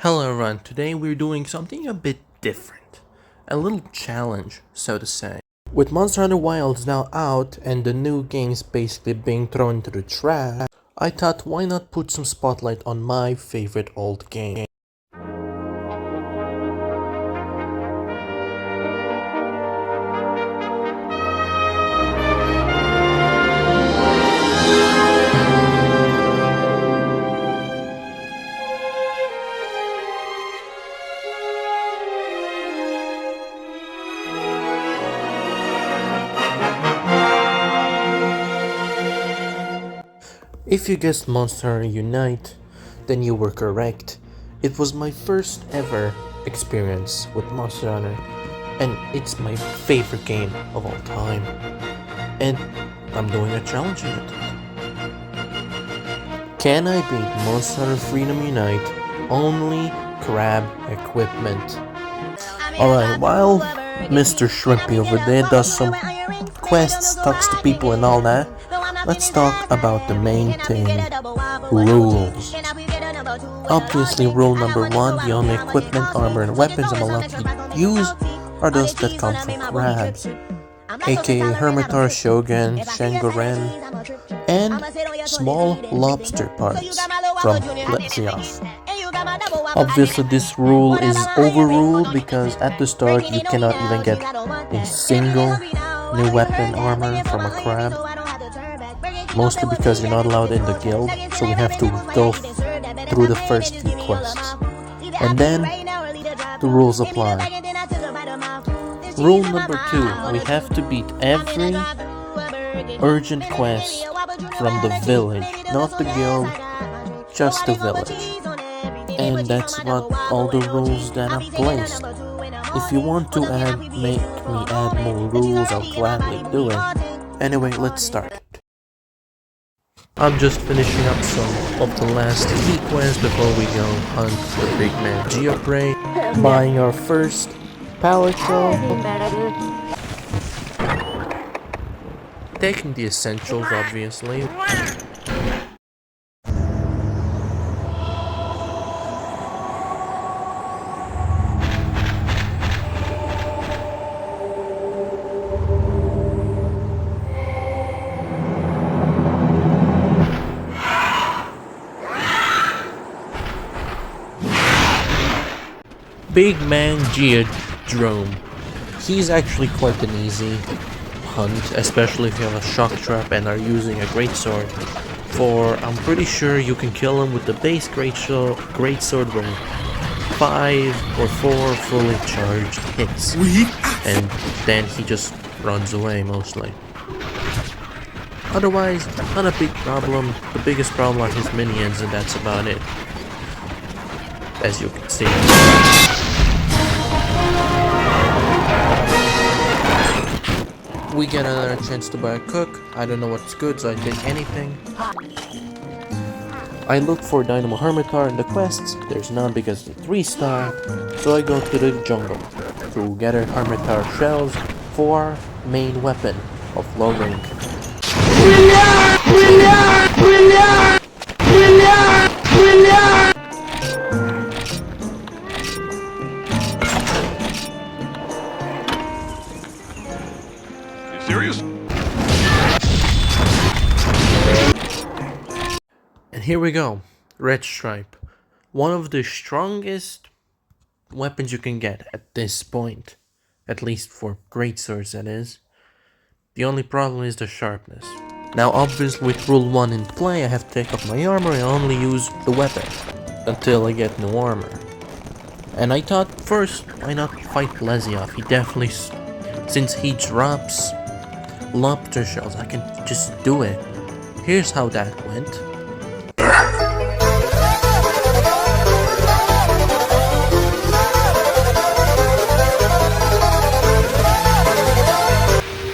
Hello everyone, today we're doing something a bit different. A little challenge, so to say. With Monster Hunter Wilds now out and the new games basically being thrown into the trash, I thought why not put some spotlight on my favorite old game. If you guessed Monster Hunter Unite, then you were correct. It was my first ever experience with Monster Hunter, and it's my favorite game of all time. And I'm doing a challenge with it. Can I beat Monster Hunter Freedom Unite only crab equipment? Alright, while Mr. Shrimpy over there does some quests, talks to people and all that, let's talk about the main thing, rules. Obviously, rule number one, the only equipment, armor, and weapons I'm allowed to use are those that come from crabs, aka Hermitar, Shogun, Shangoren, and small lobster parts from Pt.1. Obviously, this rule is overruled because at the start you cannot even get a single new weapon armor from a crab. Mostly because you're not allowed in the guild, so we have to go through the first few quests. And then, the rules apply. Rule number 2, we have to beat every urgent quest from the village, not the guild, just the village. And that's what all the rules that are placed. If you want to make me add more rules, I'll gladly do it. Anyway, let's start. I'm just finishing up some of the last key quests before we go hunt the big man Geoprey, buying our first pallet shell, taking the essentials obviously. Big Man Geodrome. He's actually quite an easy hunt, especially if you have a shock trap and are using a greatsword. For I'm pretty sure you can kill him with the base greatsword with 5 or 4 fully charged hits, and then he just runs away mostly. Otherwise, not a big problem. The biggest problem are his minions, and that's about it, as you can see. We get another chance to buy a cook. I don't know what's good, so I take anything. I look for Dynamo Hermitar in the quests. There's none because it's 3-star. So I go to the jungle to gather Hermitar shells for main weapon of low rank. Serious? And here we go, Red Stripe. One of the strongest weapons you can get at this point. At least for greatswords, that is. The only problem is the sharpness. Now obviously with rule 1 in play, I have to take off my armor and only use the weapon until I get new armor. And I thought first, why not fight Leziov? He definitely, since he drops lobster shells, I can just do it. Here's how that went.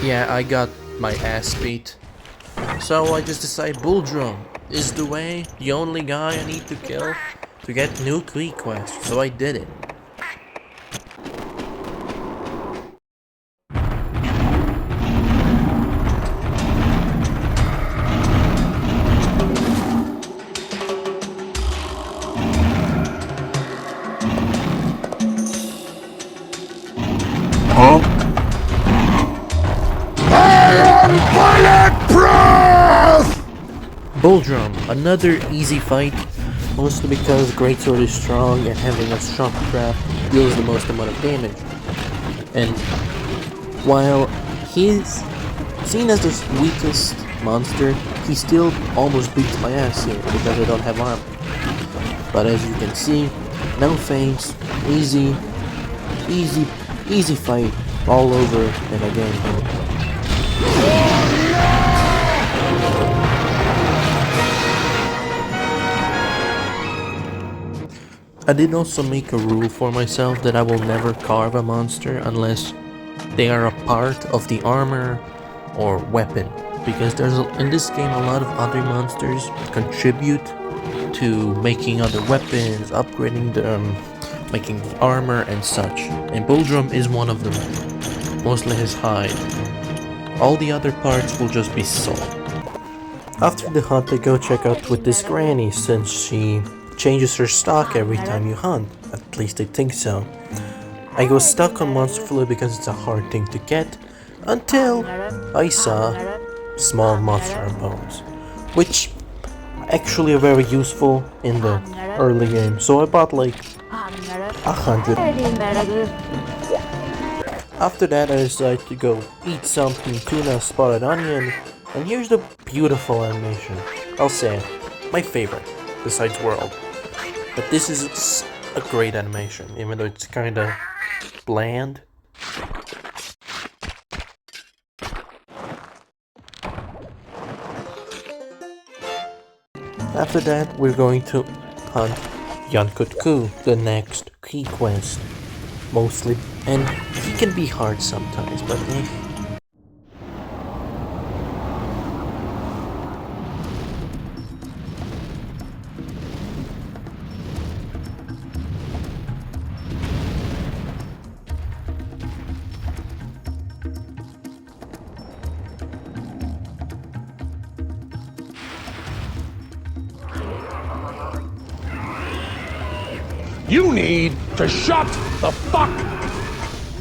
Yeah, I got my ass beat. So I just decided Bull Drum is the way, the only guy I need to kill to get new key quests. So I did it. Bull Drum, another easy fight, mostly because Greatsword is strong and having a strong trap deals the most amount of damage. And while he's seen as the weakest monster, he still almost beats my ass here because I don't have armor. But as you can see, no feints, easy fight all over and again. I did also make a rule for myself that I will never carve a monster unless they are a part of the armor or weapon, because there's in this game a lot of other monsters contribute to making other weapons, upgrading them, making armor and such, and Bull Drum is one of them, mostly his hide. All the other parts will just be salt. After the hunt, I go check out with this granny since she changes her stock every time you hunt, at least I think so. I go stuck on monster fluid because it's a hard thing to get, until I saw small monster bones, which actually are very useful in the early game, so I bought like 100. After that I decided to go eat something, tuna, spotted onion, and here's the beautiful animation. I'll say it, my favorite, besides World. But this is a great animation, even though it's kinda bland. After that, we're going to hunt Yankutku, the next key quest, mostly, and he can be hard sometimes, but You need to shut the fuck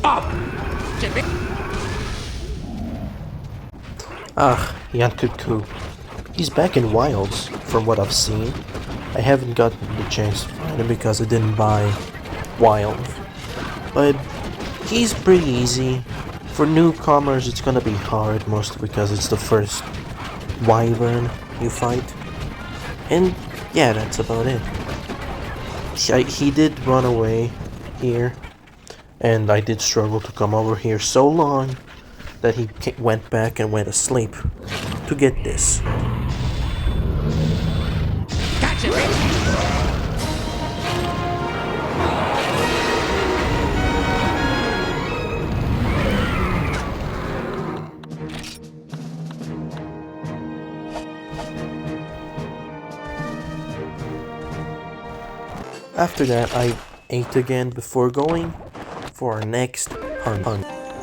up! Yankutku. He's back in Wilds, from what I've seen. I haven't gotten the chance to find him because I didn't buy Wild. But he's pretty easy. For newcomers, it's gonna be hard, mostly because it's the first wyvern you fight. And yeah, that's about it. He did run away here, and I did struggle to come over here so long that he went back and went asleep to get this. Gotcha, bitch! After that, I ate again before going for our next hunt.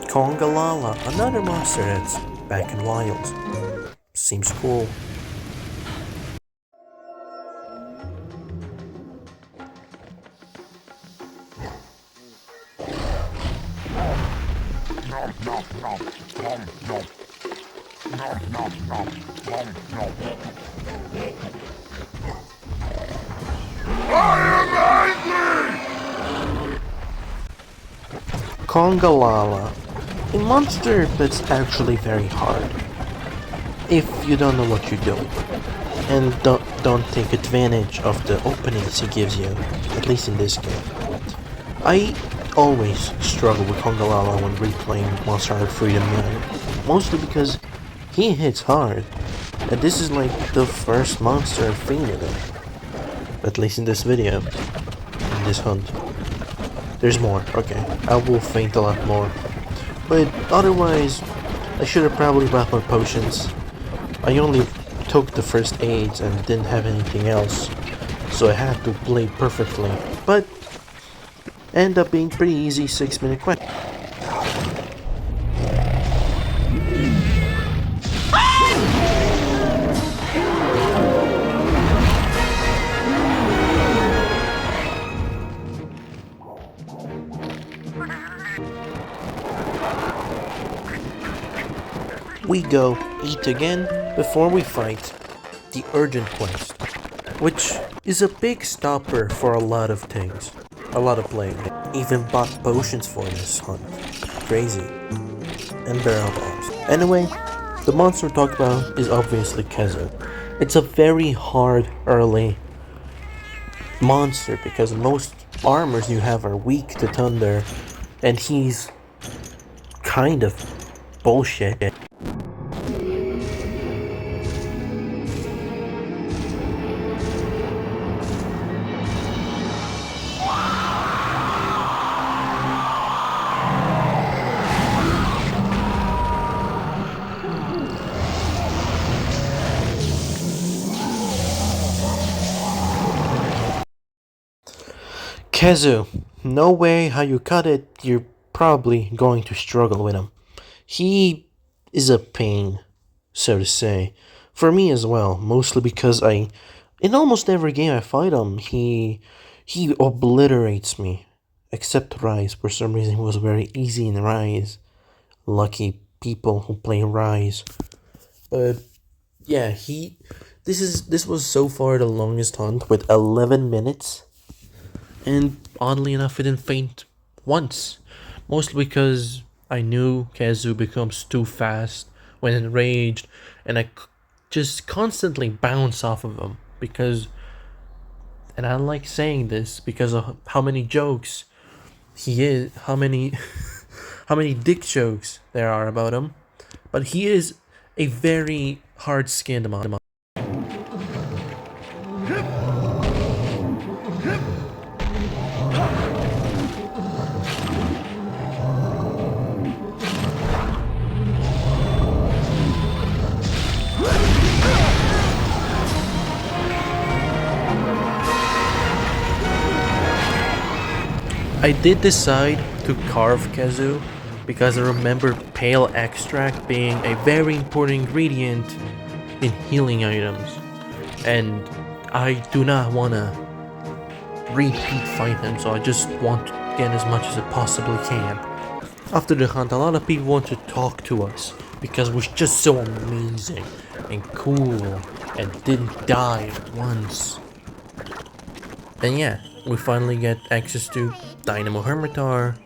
Kongalala, another monster that's back in Wilds. Seems cool. Kongalala, a monster that's actually very hard if you don't know what you're doing, and don't take advantage of the openings he gives you, at least in this game. I always struggle with Kongalala when replaying Monster Hunter Freedom Unite, mostly because he hits hard, and this is like the first monster I've fainted in, at least in this video, in this hunt. There's more, okay, I will faint a lot more, but otherwise, I should have probably bought more potions. I only took the first aids and didn't have anything else, so I had to play perfectly, but ended up being pretty easy 6-minute quest. We go eat again before we fight the urgent quest, which is a big stopper for a lot of things, a lot of playing. Even bought potions for this hunt. Crazy. And barrel bombs. Anyway, the monster we're talking about is obviously Kezu. It's a very hard early monster because most armors you have are weak to thunder, and he's kind of bullshit. Kezu, no way how you cut it, you're probably going to struggle with him. He is a pain, so to say. For me as well, mostly because in almost every game I fight him, he obliterates me. Except Rise, for some reason he was very easy in Rise. Lucky people who play Rise. But yeah, this was so far the longest hunt with 11 minutes. And oddly enough, I didn't faint once. Mostly because I knew Kezu becomes too fast when enraged, and I just constantly bounce off of him because, and I like saying this because of how many jokes he is, how many, how many dick jokes there are about him, but he is a very hard-skinned monster. I did decide to carve Kezu because I remember pale extract being a very important ingredient in healing items, and I do not want to repeat fight him, so I just want to get as much as I possibly can. After the hunt, a lot of people want to talk to us because we're just so amazing and cool and didn't die once. And yeah, we finally get access to Dynamo Hermitar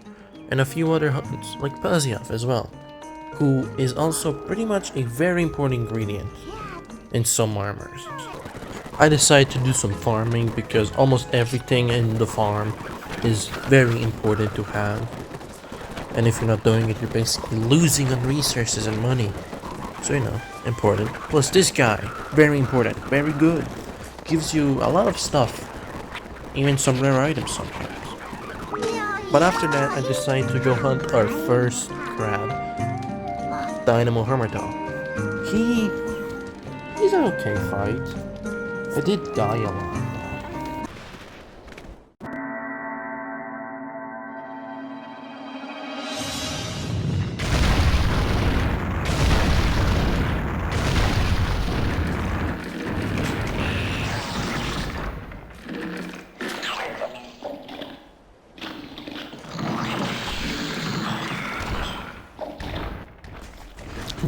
and a few other hunts like Paziaf as well, who is also pretty much a very important ingredient in some armors. I decided to do some farming because almost everything in the farm is very important to have, and if you're not doing it, you're basically losing on resources and money. So important. Plus this guy, very important, very good, gives you a lot of stuff, even some rare items sometimes. But after that, I decided to go hunt our first crab, Dynamo Hermitar. He's an okay fight. I did die a lot.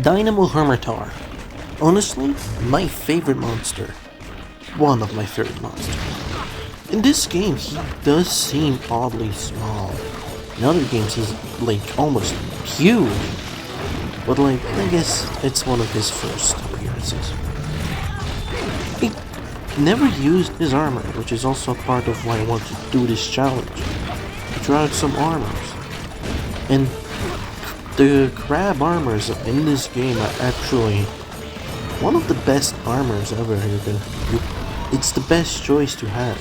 Dynamo Hermitar. Honestly, my favorite monster. One of my favorite monsters. In this game, he does seem oddly small. In other games, he's like almost huge. But I guess it's one of his first appearances. He never used his armor, which is also part of why I want to do this challenge. To try out some armors. And the crab armors in this game are actually one of the best armors ever. It's the best choice to have.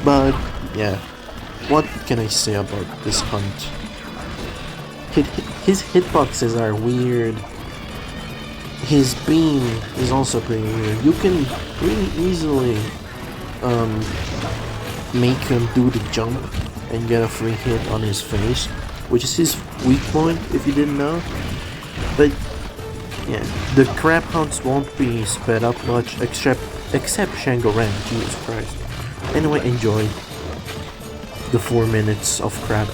But yeah, what can I say about this hunt? His hitboxes are weird. His beam is also pretty weird. You can pretty easily make him do the jump and get a free hit on his face, which is his weak point if you didn't know. But yeah, the crab hunts won't be sped up much except Shangoran, Jesus Christ. Anyway, enjoy the 4 minutes of crab.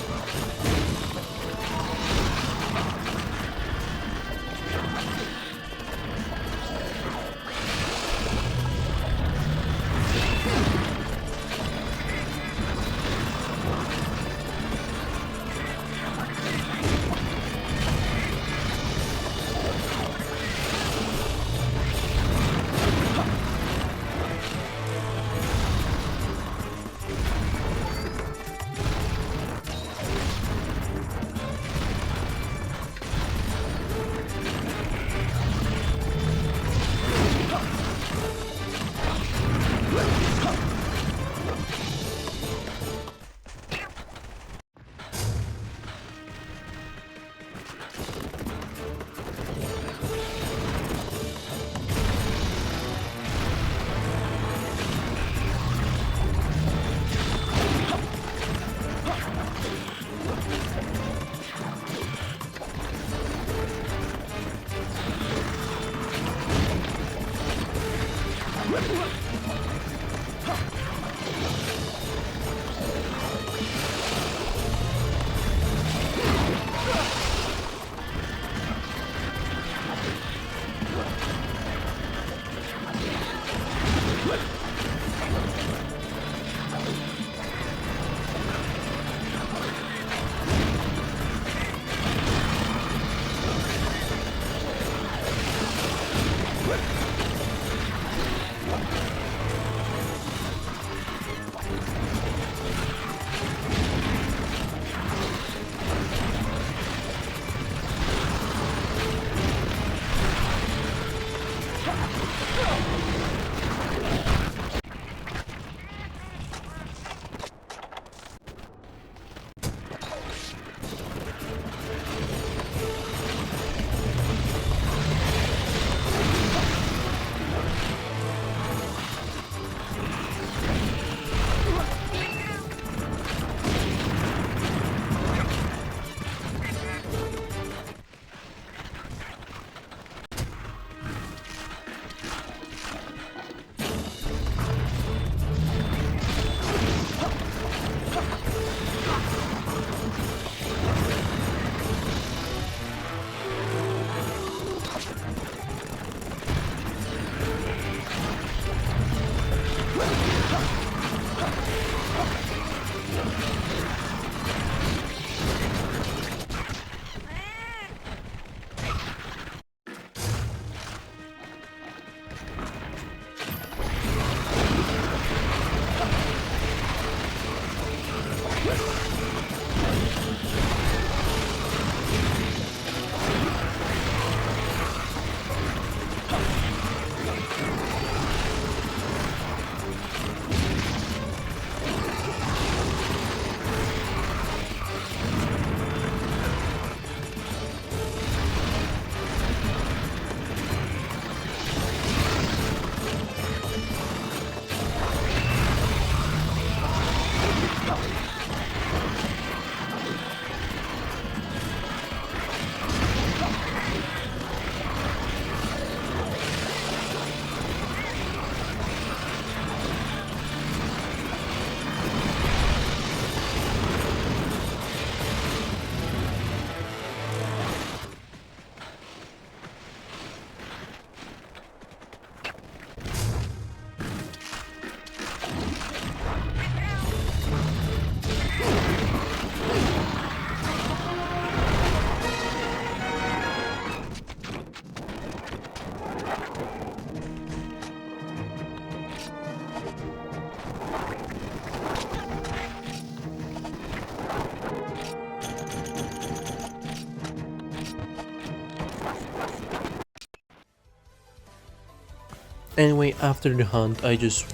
Anyway, after the hunt, I just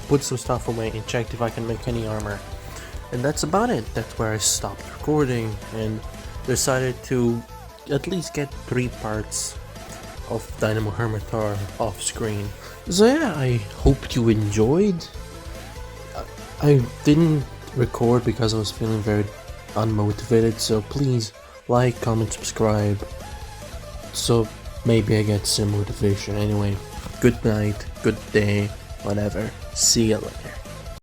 put some stuff away and checked if I can make any armor. And that's about it. That's where I stopped recording and decided to at least get 3 parts of Dynamo Hermitar off screen. So yeah, I hope you enjoyed. I didn't record because I was feeling very unmotivated, so please like, comment, subscribe, so maybe I get some motivation. Anyway, good night, good day, whatever. See you later.